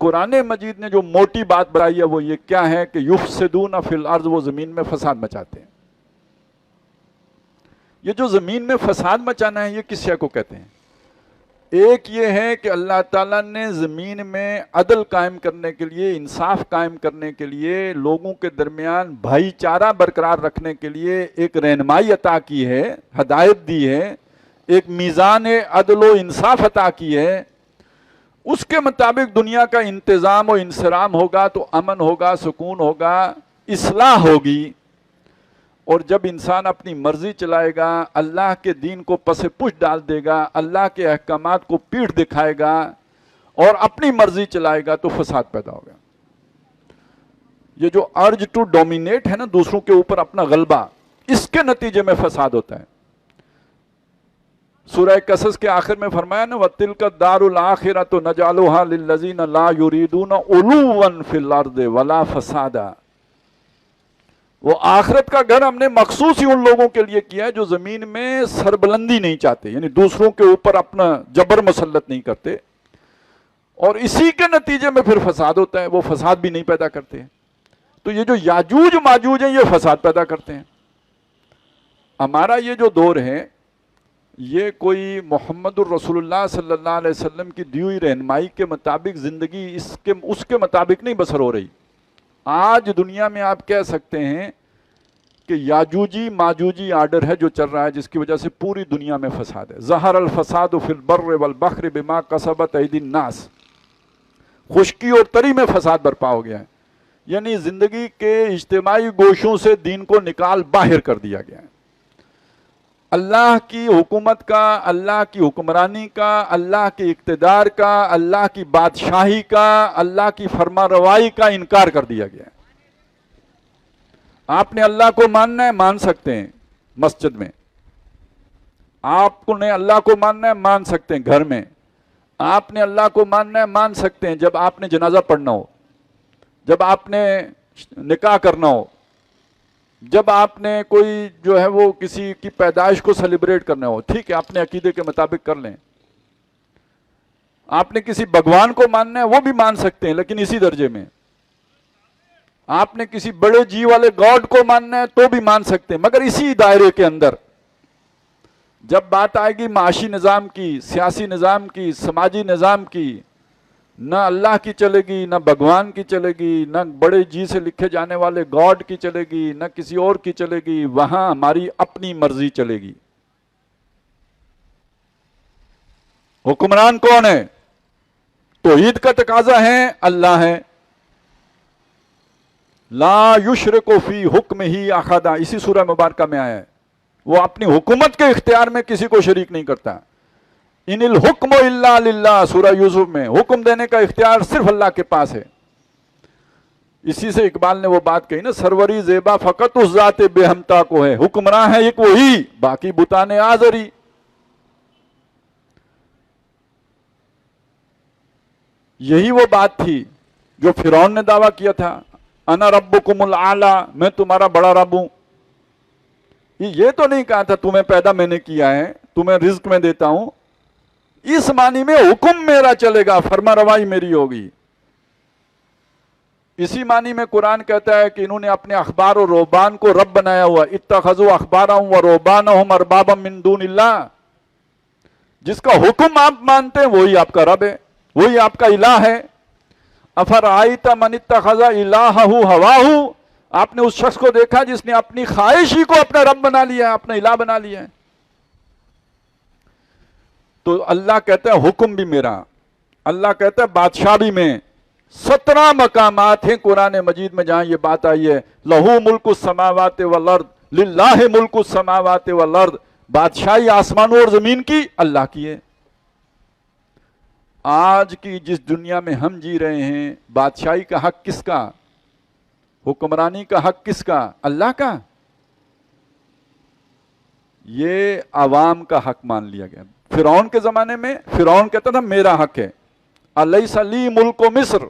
قرآن مجید نے جو موٹی بات بتائی ہے وہ یہ کیا ہے کہ یفسدون فی الارض، وہ زمین میں فساد مچاتے ہیں۔ یہ جو زمین میں فساد مچانا ہے یہ کس شے کو کہتے ہیں؟ ایک یہ ہے کہ اللہ تعالیٰ نے زمین میں عدل قائم کرنے کے لیے، انصاف قائم کرنے کے لیے، لوگوں کے درمیان بھائی چارہ برقرار رکھنے کے لیے ایک رہنمائی عطا کی ہے، ہدایت دی ہے، ایک میزان عدل و انصاف عطا کی ہے۔ اس کے مطابق دنیا کا انتظام و انصرام ہوگا تو امن ہوگا، سکون ہوگا، اصلاح ہوگی۔ اور جب انسان اپنی مرضی چلائے گا، اللہ کے دین کو پس پش ڈال دے گا، اللہ کے احکامات کو پیٹھ دکھائے گا اور اپنی مرضی چلائے گا تو فساد پیدا ہوگا۔ یہ جو ارج ٹو ڈومینیٹ ہے نا، دوسروں کے اوپر اپنا غلبہ، اس کے نتیجے میں فساد ہوتا ہے۔ سورہ قصص کے آخر میں فرمایا نا وَتِلْكَ الدَّارُ الْآخِرَةُ نَجْعَلُهَا لِلَّذِينَ لَا يُرِيدُونَ عُلُوًّا فِي الْأَرْضِ وَلَا فَسَادًا۔ وہ آخرت کا گھر ہم نے مخصوص ہی ان لوگوں کے لیے کیا ہے جو زمین میں سربلندی نہیں چاہتے، یعنی دوسروں کے اوپر اپنا جبر مسلط نہیں کرتے، اور اسی کے نتیجے میں پھر فساد ہوتا ہے۔ وہ فساد بھی نہیں پیدا کرتے۔ تو یہ جو یاجوج ماجوج ہیں یہ فساد پیدا کرتے ہیں۔ ہمارا یہ جو دور ہے یہ کوئی محمد الرسول اللہ صلی اللہ علیہ وسلم کی دی ہوئی رہنمائی کے مطابق زندگی اس کے مطابق نہیں بسر ہو رہی۔ آج دنیا میں آپ کہہ سکتے ہیں کہ یاجوجی ماجوجی آرڈر ہے جو چل رہا ہے، جس کی وجہ سے پوری دنیا میں فساد ہے۔ ظہر الفساد فی البر والبحر بما کسبت ایدی الناس، خشکی اور تری میں فساد برپا ہو گیا ہے، یعنی زندگی کے اجتماعی گوشوں سے دین کو نکال باہر کر دیا گیا ہے۔ اللہ کی حکومت کا، اللہ کی حکمرانی کا، اللہ کے اقتدار کا، اللہ کی بادشاہی کا، اللہ کی فرما روائی کا انکار کر دیا گیا ہے۔ آپ نے اللہ کو ماننا ہے، مان سکتے ہیں مسجد میں۔ آپ نے اللہ کو ماننا ہے، مان سکتے ہیں گھر میں۔ آپ نے اللہ کو ماننا ہے، مان سکتے ہیں جب آپ نے جنازہ پڑھنا ہو، جب آپ نے نکاح کرنا ہو، جب آپ نے کوئی جو ہے وہ کسی کی پیدائش کو سیلیبریٹ کرنا ہو، ٹھیک ہے اپنے عقیدے کے مطابق کر لیں۔ آپ نے کسی بھگوان کو ماننا ہے وہ بھی مان سکتے ہیں لیکن اسی درجے میں۔ آپ نے کسی بڑے جی والے گاڈ کو ماننا ہے تو بھی مان سکتے ہیں مگر اسی دائرے کے اندر۔ جب بات آئے گی معاشی نظام کی، سیاسی نظام کی، سماجی نظام کی، نہ اللہ کی چلے گی، نہ بھگوان کی چلے گی، نہ بڑے جی سے لکھے جانے والے گاڈ کی چلے گی، نہ کسی اور کی چلے گی، وہاں ہماری اپنی مرضی چلے گی۔ حکمران کون ہے؟ توحید کا تقاضا ہے اللہ ہے۔ لا یشرک فی حکمہ احد، اسی سورہ مبارکہ میں آیا ہے، وہ اپنی حکومت کے اختیار میں کسی کو شریک نہیں کرتا۔ ان الحکم الا للہ، سورہ یوسف میں حکم دینے کا اختیار صرف اللہ کے پاس ہے۔ اسی سے اقبال نے وہ بات کہی نا، سروری زیبا فقط اس ذات بے ہمتا کو ہے، حکمراں ہے ایک وہی، باقی بتان آزری۔ یہی وہ بات تھی جو فرعون نے دعویٰ کیا تھا، انا ربکم الاعلی، میں تمہارا بڑا رب ہوں۔ یہ تو نہیں کہا تھا تمہیں پیدا میں نے کیا ہے، تمہیں رزق میں دیتا ہوں، اس معنی میں حکم میرا چلے گا، فرما روائی میری ہوگی۔ اسی معنی میں قرآن کہتا ہے کہ انہوں نے اپنے اخبار و رہبان کو رب بنایا ہوا، اتخذوا اخبارهم ورہبانهم اربابا من دون اللہ۔ جس کا حکم آپ مانتے ہیں وہی آپ کا رب ہے، وہی آپ کا الہ ہے۔ افرأیت من اتخذ الہہ ہواہ، آپ نے اس شخص کو دیکھا جس نے اپنی خواہش ہی کو اپنا رب بنا لیا ہے، اپنا الہ بنا لیا ہے۔ تو اللہ کہتا ہے حکم بھی میرا، اللہ کہتا ہے بادشاہ بھی میں۔ 17 مقامات ہیں قرآن مجید میں جہاں یہ بات آئی ہے، لہو ملک السماوات والارض، للہ ملک السماوات والارض، بادشاہی آسمانوں اور زمین کی اللہ کی ہے۔ آج کی جس دنیا میں ہم جی رہے ہیں، بادشاہی کا حق کس کا؟ حکمرانی کا حق کس کا؟ اللہ کا۔ یہ عوام کا حق مان لیا گیا۔ فرعون کے زمانے میں فرعون کہتا تھا میرا حق ہے، الیس لی ملک مصر۔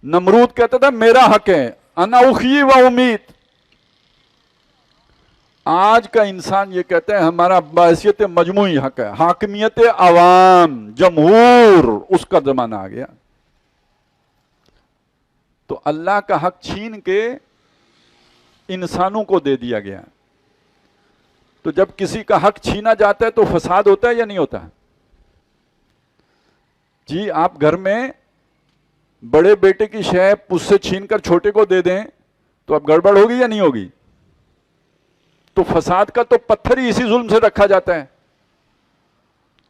نمرود کہتا تھا میرا حق ہے، انا احیی و امیت۔ آج کا انسان یہ کہتا ہے ہمارا بحیثیت مجموعی حق ہے، حاکمیت عوام، جمہور، اس کا زمانہ آ گیا۔ تو اللہ کا حق چھین کے انسانوں کو دے دیا گیا. تو جب کسی کا حق چھینا جاتا ہے تو فساد ہوتا ہے یا نہیں ہوتا؟ جی آپ گھر میں بڑے بیٹے کی شے اس سے چھین کر چھوٹے کو دے دیں تو اب گڑبڑ ہوگی یا نہیں ہوگی؟ تو فساد کا تو پتھر ہی اسی ظلم سے رکھا جاتا ہے.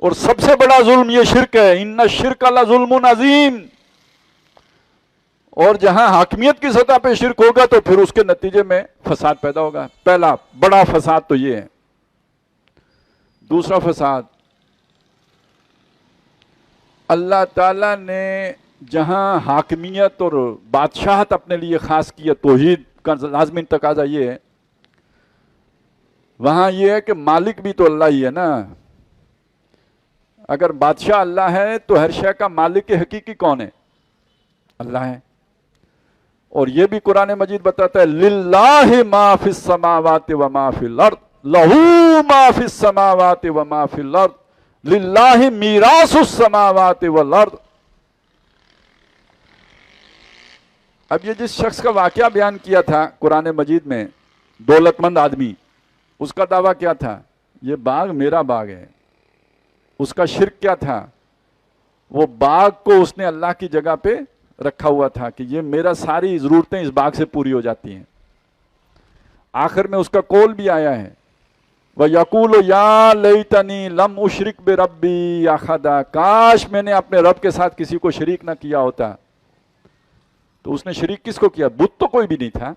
اور سب سے بڑا ظلم یہ شرک ہے. ان الشرک لظلم عظیم. اور جہاں حاکمیت کی سطح پہ شرک ہوگا تو پھر اس کے نتیجے میں فساد پیدا ہوگا. پہلا بڑا فساد تو یہ ہے. دوسرا فساد، اللہ تعالیٰ نے جہاں حاکمیت اور بادشاہت اپنے لیے خاص کی ہے، توحید کا لازمی تقاضا یہ ہے، وہاں یہ ہے کہ مالک بھی تو اللہ ہی ہے نا. اگر بادشاہ اللہ ہے تو ہر شے کا مالک حقیقی کون ہے؟ اللہ ہے. اور یہ بھی قرآن مجید بتاتا ہے للہ ما فی السماوات و ما فی الارض لہو ما فی السماوات و ما فی الارض للہ میراث السماوات والارض. اب یہ جس شخص کا واقعہ بیان کیا تھا قرآن مجید میں، دولت مند آدمی، اس کا دعویٰ کیا تھا؟ یہ باغ میرا باغ ہے. اس کا شرک کیا تھا؟ وہ باغ کو اس نے اللہ کی جگہ پہ رکھا ہوا تھا کہ یہ میرا ساری ضرورتیں اس باغ سے پوری ہو جاتی ہیں. آخر میں اس کا قول بھی آیا ہے وَيَقُولُ يَا لَيْتَنِي لَمْ أُشْرِكْ بِرَبِّي أَحَدًا. کاش میں نے اپنے رب کے ساتھ کسی کو شریک نہ کیا ہوتا. تو اس نے شریک کس کو کیا؟ بت تو کوئی بھی نہیں تھا،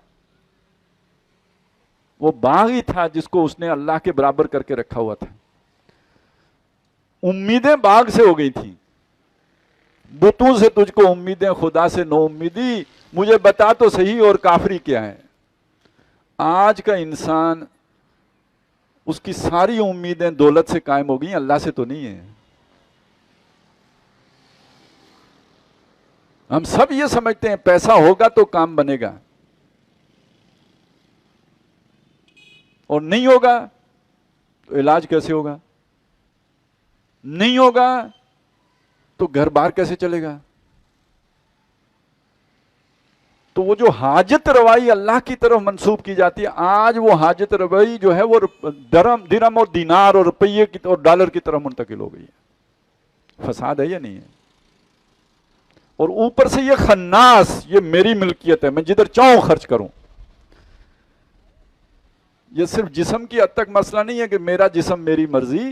وہ باغ ہی تھا جس کو اس نے اللہ کے برابر کر کے رکھا ہوا تھا. امیدیں باغ سے ہو گئی تھیں. بتوں سے تجھ کو امیدیں، خدا سے نو امیدی. مجھے بتا تو صحیح اور کافری کیا ہے؟ آج کا انسان اس کی ساری امیدیں دولت سے قائم ہو گئی، اللہ سے تو نہیں ہے. ہم سب یہ سمجھتے ہیں پیسہ ہوگا تو کام بنے گا، اور نہیں ہوگا تو علاج کیسے ہوگا؟ نہیں ہوگا تو گھر بار کیسے چلے گا؟ تو وہ جو حاجت روائی اللہ کی طرف منسوب کی جاتی ہے، آج وہ حاجت روائی جو ہے وہ درم اور دینار اور روپیے کی اور ڈالر کی طرف منتقل ہو گئی ہے. فساد ہے یا نہیں ہے؟ اور اوپر سے یہ خناس، یہ میری ملکیت ہے، میں جدھر چاہوں خرچ کروں. یہ صرف جسم کی حد تک مسئلہ نہیں ہے کہ میرا جسم میری مرضی،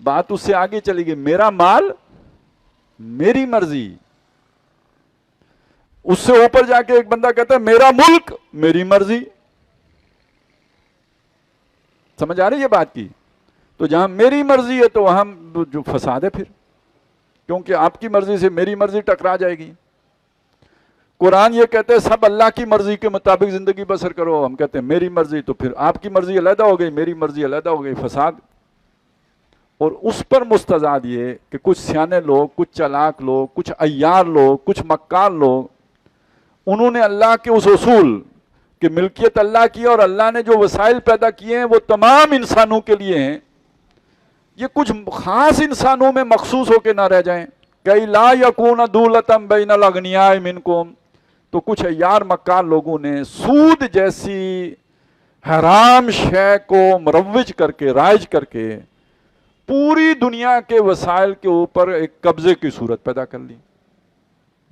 بات اس سے آگے چلی گئی، میرا مال میری مرضی. اس سے اوپر جا کے ایک بندہ کہتا ہے میرا ملک میری مرضی. سمجھ آ رہی ہے بات کی؟ تو جہاں میری مرضی ہے تو وہاں جو فساد ہے پھر، کیونکہ آپ کی مرضی سے میری مرضی ٹکرا جائے گی. قرآن یہ کہتے ہیں سب اللہ کی مرضی کے مطابق زندگی بسر کرو. ہم کہتے ہیں میری مرضی، تو پھر آپ کی مرضی علیحدہ ہو گئی، میری مرضی علیحدہ ہو گئی، فساد. اور اس پر مستضاد یہ کہ کچھ سیانے لوگ، کچھ چلاک لوگ، کچھ عیار لوگ، کچھ مکار لوگ، انہوں نے اللہ کے اس اصول کہ ملکیت اللہ کی اور اللہ نے جو وسائل پیدا کیے ہیں وہ تمام انسانوں کے لیے ہیں، یہ کچھ خاص انسانوں میں مخصوص ہو کے نہ رہ جائیں. کئی لا یکون دولتم بین الاغنیاء منکم. تو کچھ عیار مکار لوگوں نے سود جیسی حرام شے کو مروج کر کے، رائج کر کے پوری دنیا کے وسائل کے اوپر ایک قبضے کی صورت پیدا کر لی.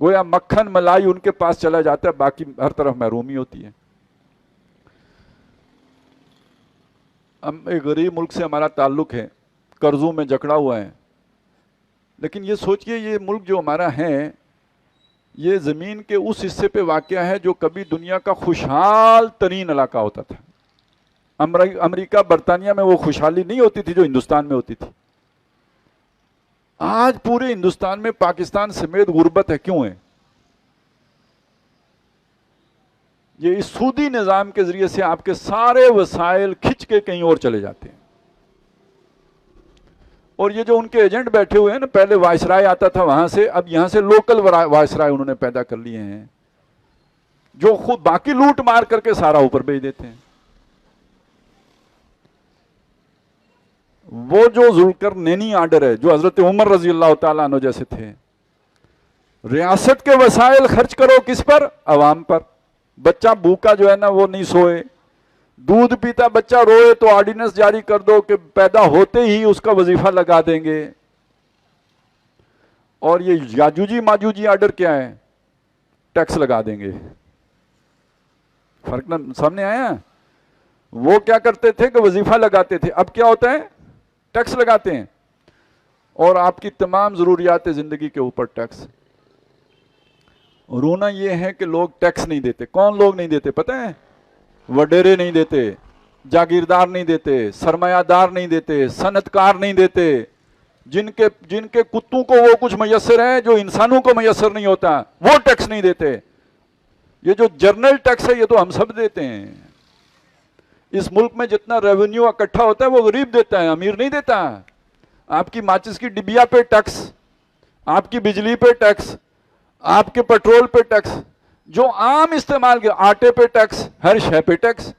گویا مکھن ملائی ان کے پاس چلا جاتا ہے، باقی ہر طرف محرومی ہوتی ہے. ہم ایک غریب ملک سے ہمارا تعلق ہے، قرضوں میں جکڑا ہوا ہے، لیکن یہ سوچئے یہ ملک جو ہمارا ہے یہ زمین کے اس حصے پہ واقع ہے جو کبھی دنیا کا خوشحال ترین علاقہ ہوتا تھا. امریکہ برطانیہ میں وہ خوشحالی نہیں ہوتی تھی جو ہندوستان میں ہوتی تھی. آج پورے ہندوستان میں پاکستان سمیت غربت ہے. کیوں ہے؟ یہ اس سودی نظام کے ذریعے سے آپ کے سارے وسائل کھچ کے کہیں اور چلے جاتے ہیں. اور یہ جو ان کے ایجنٹ بیٹھے ہوئے ہیں نا، پہلے وائسرائے آتا تھا وہاں سے، اب یہاں سے لوکل وائسرائے انہوں نے پیدا کر لیے ہیں جو خود باقی لوٹ مار کر کے سارا اوپر بھیج دیتے ہیں. وہ جو ذوالقرنینی آرڈر ہے جو حضرت عمر رضی اللہ تعالیٰ عنہ جیسے تھے، ریاست کے وسائل خرچ کرو کس پر؟ عوام پر. بچہ بھوکا جو ہے نا وہ نہیں سوئے, دودھ پیتا بچہ روئے تو آرڈیننس جاری کر دو کہ پیدا ہوتے ہی اس کا وظیفہ لگا دیں گے. اور یہ یاجوجی ماجوجی آرڈر کیا ہے؟ ٹیکس لگا دیں گے. فرق سامنے آیا؟ وہ کیا کرتے تھے کہ وظیفہ لگاتے تھے, اب کیا ہوتا ہے؟ ٹیکس لگاتے ہیں, اور آپ کی تمام ضروریات زندگی کے اوپر ٹیکس. رونا یہ ہے کہ لوگ ٹیکس نہیں دیتے. کون لوگ نہیں دیتے پتہ ہے؟ وڈیرے نہیں دیتے, جاگیردار نہیں دیتے, سرمایہ دار نہیں دیتے, صنعت کار نہیں دیتے, جن کے کتوں کو وہ کچھ میسر ہے جو انسانوں کو میسر نہیں ہوتا, وہ ٹیکس نہیں دیتے. یہ جو جرنل ٹیکس ہے یہ تو ہم سب دیتے ہیں. اس ملک میں جتنا ریونیو اکٹھا ہوتا ہے وہ غریب دیتا ہے, امیر نہیں دیتا. آپ کی ماچس کی ڈبیا پہ ٹیکس, آپ کی بجلی پہ ٹیکس, آپ کے پیٹرول پہ ٹیکس, جو عام استعمال کے آٹے پہ ٹیکس, ہر شے پہ ٹیکس.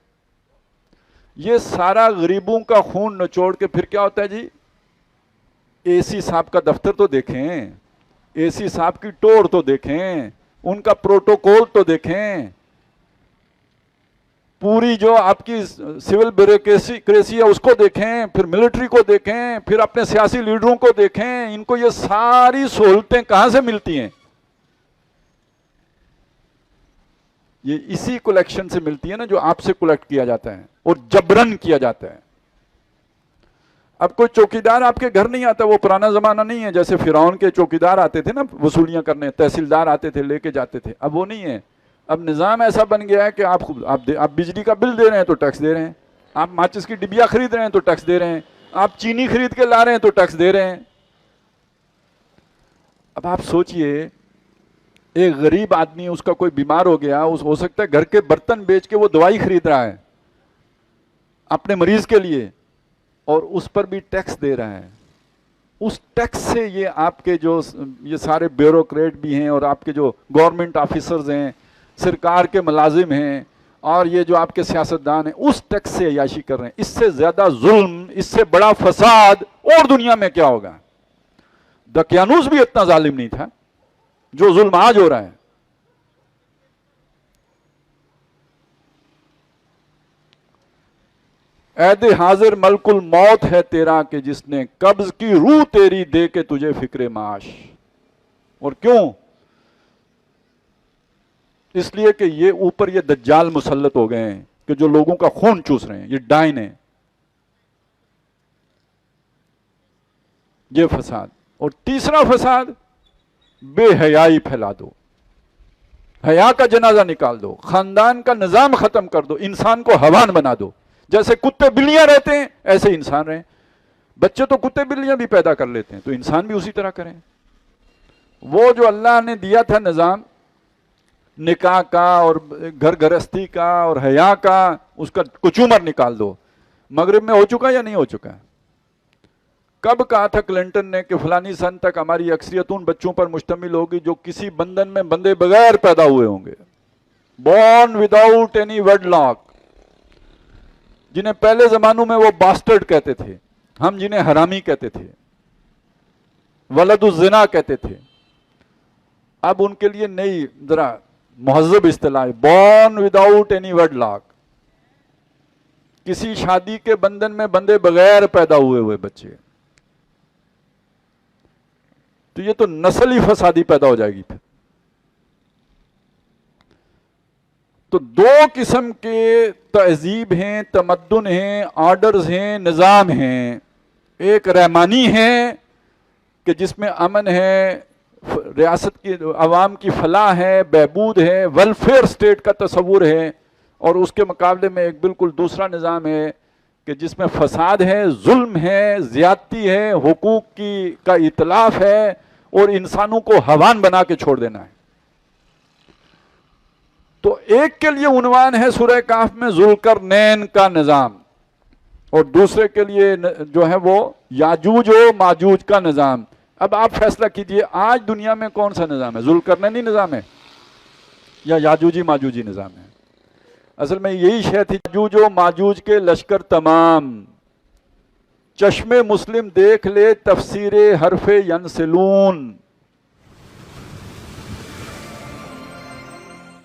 یہ سارا غریبوں کا خون نچوڑ کے پھر کیا ہوتا ہے جی؟ اے سی صاحب کا دفتر تو دیکھیں, اے سی صاحب کی ٹور تو دیکھیں, ان کا پروٹوکول تو دیکھیں, پوری جو آپ کی سول بیوروکریسی ہے اس کو دیکھیں, پھر ملٹری کو دیکھیں, پھر اپنے سیاسی لیڈروں کو دیکھیں. ان کو یہ ساری سہولتیں کہاں سے ملتی ہیں؟ یہ اسی کلیکشن سے ملتی ہے نا جو آپ سے کلیکٹ کیا جاتا ہے اور جبرن کیا جاتا ہے. اب کوئی چوکیدار آپ کے گھر نہیں آتا, وہ پرانا زمانہ نہیں ہے جیسے فرعون کے چوکیدار آتے تھے نا وصولیاں کرنے, تحصیلدار آتے تھے لے کے جاتے تھے. اب وہ نہیں ہے. اب نظام ایسا بن گیا ہے کہ آپ بجلی کا بل دے رہے ہیں تو ٹیکس دے رہے ہیں, آپ ماچس کی ڈبیا خرید رہے ہیں تو ٹیکس دے رہے ہیں, آپ چینی خرید کے لا رہے ہیں تو ٹیکس دے رہے ہیں. اب آپ سوچئے ایک غریب آدمی, اس کا کوئی بیمار ہو گیا, ہو سکتا ہے گھر کے برتن بیچ کے وہ دوائی خرید رہا ہے اپنے مریض کے لیے, اور اس پر بھی ٹیکس دے رہا ہے. اس ٹیکس سے یہ آپ کے جو یہ سارے بیوروکریٹ بھی ہیں اور آپ کے جو گورنمنٹ آفیسرز ہیں, سرکار کے ملازم ہیں, اور یہ جو آپ کے سیاستدان ہیں, اس ٹیکس سے عیاشی کر رہے ہیں. اس سے زیادہ ظلم, اس سے بڑا فساد اور دنیا میں کیا ہوگا؟ دقیانوس بھی اتنا ظالم نہیں تھا جو ظلم آج ہو رہا ہے. عہد حاضر ملک الموت ہے تیرا کہ جس نے قبض کی روح تیری دے کے تجھے فکر معاش. اور کیوں؟ اس لیے کہ یہ اوپر یہ دجال مسلط ہو گئے ہیں کہ جو لوگوں کا خون چوس رہے ہیں, یہ ڈائن ہیں, یہ فساد. اور تیسرا فساد, بے حیائی پھیلا دو, حیا کا جنازہ نکال دو, خاندان کا نظام ختم کر دو, انسان کو حیوان بنا دو. جیسے کتے بلیاں رہتے ہیں ایسے انسان رہیں. بچے تو کتے بلیاں بھی پیدا کر لیتے ہیں, تو انسان بھی اسی طرح کریں. وہ جو اللہ نے دیا تھا نظام نکاح کا اور گھر گرہستی کا اور حیا کا, اس کا کچومر نکال دو. مغرب میں ہو چکا یا نہیں ہو چکا؟ کب کہا تھا کلنٹن نے کہ فلانی سن تک ہماری اکثریت ان بچوں پر مشتمل ہوگی جو کسی بندن میں بندے بغیر پیدا ہوئے ہوں گے, born without any wedlock, جنہیں پہلے زمانوں میں وہ باسٹرڈ کہتے تھے, ہم جنہیں حرامی کہتے تھے, ولد الزنا کہتے تھے. اب ان کے لیے نئی ذرا مہذب اصطلاح, born without any wedlock, کسی شادی کے بندھن میں بندے بغیر پیدا ہوئے بچے. تو یہ تو نسل ہی فسادی پیدا ہو جائے گی پھر. تو دو قسم کے تہذیب ہیں, تمدن ہیں, آرڈرز ہیں, نظام ہیں. ایک رحمانی ہے کہ جس میں امن ہے, ریاست کی عوام کی فلاح ہے, بہبود ہے, ویلفیئر سٹیٹ کا تصور ہے. اور اس کے مقابلے میں ایک بالکل دوسرا نظام ہے کہ جس میں فساد ہے, ظلم ہے, زیادتی ہے, حقوق کا اتلاف ہے, اور انسانوں کو حیوان بنا کے چھوڑ دینا ہے. تو ایک کے لیے عنوان ہے سورہ کہف میں ذوالقرنین کا نظام, اور دوسرے کے لیے جو ہے وہ یاجوج و ماجوج کا نظام. اب آپ فیصلہ کیجئے آج دنیا میں کون سا نظام ہے, ذوالقرنینی نظام ہے یا یاجوجی ماجوجی نظام ہے؟ اصل میں یہی شے تھی. یاجوج و ماجوج کے لشکر تمام, چشم مسلم دیکھ لے تفسیر حرف ینسلون,